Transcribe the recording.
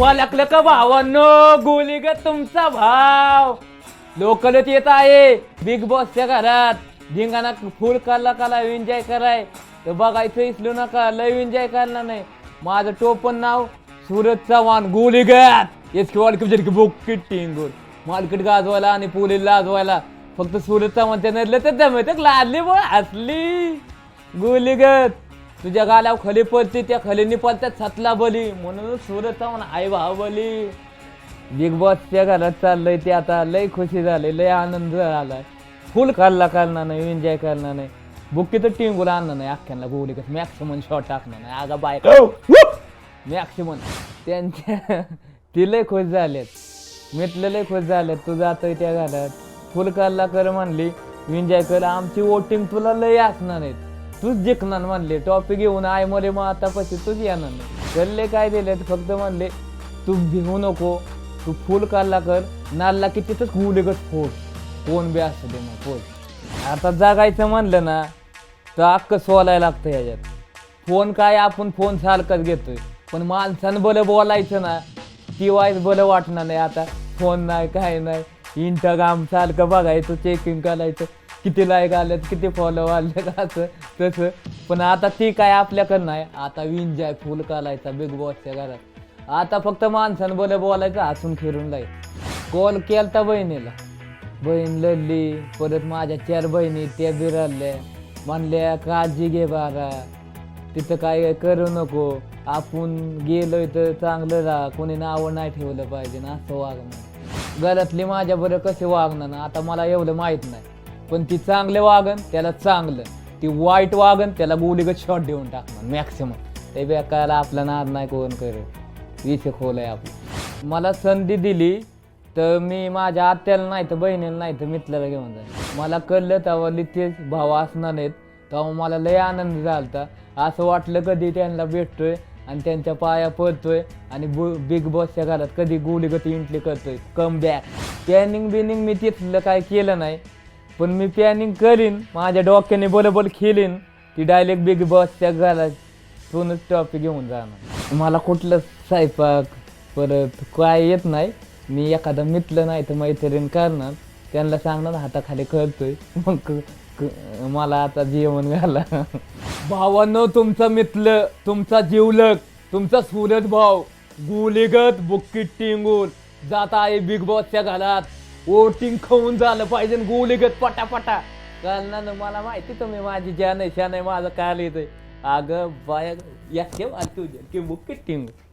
पालकलं का भावांनो गोली ग तुमचा भाव लोकलच येत आहे बिग बॉसच्या घरात धिंगाणा फुल काला एन्जॉय कराय तर बघायचं इसलो नका लय एन्जॉय करणार नाही माझं टोपण नाव सूरज चव्हाण गोलीगत इसकी बुकिट टिंगूर मार्केट गाजवायला आणि पोलीस लाजवायला फक्त सूरज चव्हाण ते नडलं तर जमत लादली बोल हसली गोलीगत तुझ्या गाल्यावर खली पडते त्या खलीनी पडतात सतला बली म्हणून सूरज चव्हाण आई बाहुबली बिग बॉसच्या घरात चाललंय ते आता लय खुशी झाली लय आनंद झालाय फुल करणार नाही एन्जॉय करणार नाही बुक्की तर टिंगूल आणणार नाही अख्ख्यांना गोली कसं मॅक्सिमम शॉट टाकणार नाही आगा बाय मॅक्सिमम त्यांच्या ती लय खुश झालेत मिटलं लय खुश झालेत तू जातोय त्या घरात फुल कर म्हणली एन्जॉय कर आमची वोटिंग तुला लय असणार आहेत तूच जिंकणार म्हणले टॉपिक घेऊन आय मरे मग आतापाशी तूच येणार नाही करले काय दिले फक्त म्हणले तू भिवू नको तू फुल कर नालला की तिथंच गुलेगत फोड फोन बी असू दे मग फोन आता जागायचं म्हणलं ना तर अख्खं सोलायला लागतं ह्याच्यात फोन काय आपण फोन सारखंच घेतोय पण माणसानं बरं बोलायचं ना ती वाईट बरं वाटणार नाही आता फोन नाही काय नाही इंस्टाग्राम सारखं बघायचं चेकिंग करायचं किती लाईक आलेत किती फॉलो आले असं तसं पण आता ती काय आपल्याकडं नाही आता एन्जॉय फुल करायचा बिग बॉसच्या घरात आता फक्त माणसानं बरं बोलायचं हसून फिरून जायचं कॉल केलता बहिणीला बहीण लढली परत माझ्या 4 बहिणी त्या बिरडल्या म्हणल्या काळजी घे बारा तिथं काय करू नको आपण गेलोय तर चांगलं राहा कोणी नावं नाही ठेवलं पाहिजे ना असं वागणं घरातली माझ्या बरं कसे वागणार ना आता मला एवढं माहीत नाही पण ती चांगले वागन त्याला चांगलं ती वाईट वागन त्याला गोलीगत शॉट देऊन टाकणार मॅक्सिमम ते बेकायला आपला नाद नाही कोण करे विषय खोलय आपलं मला संधी दिली तर मी माझ्या आत्याला नाही तर बहिणीला नाही तर मित्राला घेऊन जाईल मला कळलं तेव्हा तेच भाव असणार नाहीत तेव्हा मला लय आनंद झाला असं वाटलं कधी त्यांना भेटतोय आणि त्यांच्या पाया पडतोय आणि बिग बॉसच्या घरात कधी गोलीगत एंट्री करतोय कम बॅक प्लॅनिंग मी तिथलं काय केलं नाही पण मी प्लॅनिंग करीन माझ्या डोक्याने बरोबर खेळीन ती डायरेक्ट बिग बॉसच्या घरात दोनच टॉपिक घेऊन जाणार मला कुठलं स्वयंपाक परत काय येत नाही मी एखादा मित्र नाही तर मैत्रीण करणार त्यांना सांगणार हाताखाली करतोय मग मला आता जेवण घाला भावांनो तुमचा मित्र तुमचा जीवलक तुमचा सूरज भाऊ गोलीगत बुक्की टिंगूल जात आहे बिग बॉसच्या घरात वोटिंग खाऊन झालं पाहिजे गोलीगत पटापटा कारण मला माहिती तुम्ही माझी ज्या नाही माझं काय येतंय अगं बाया या तुझ्या की बुक्की टिंगूल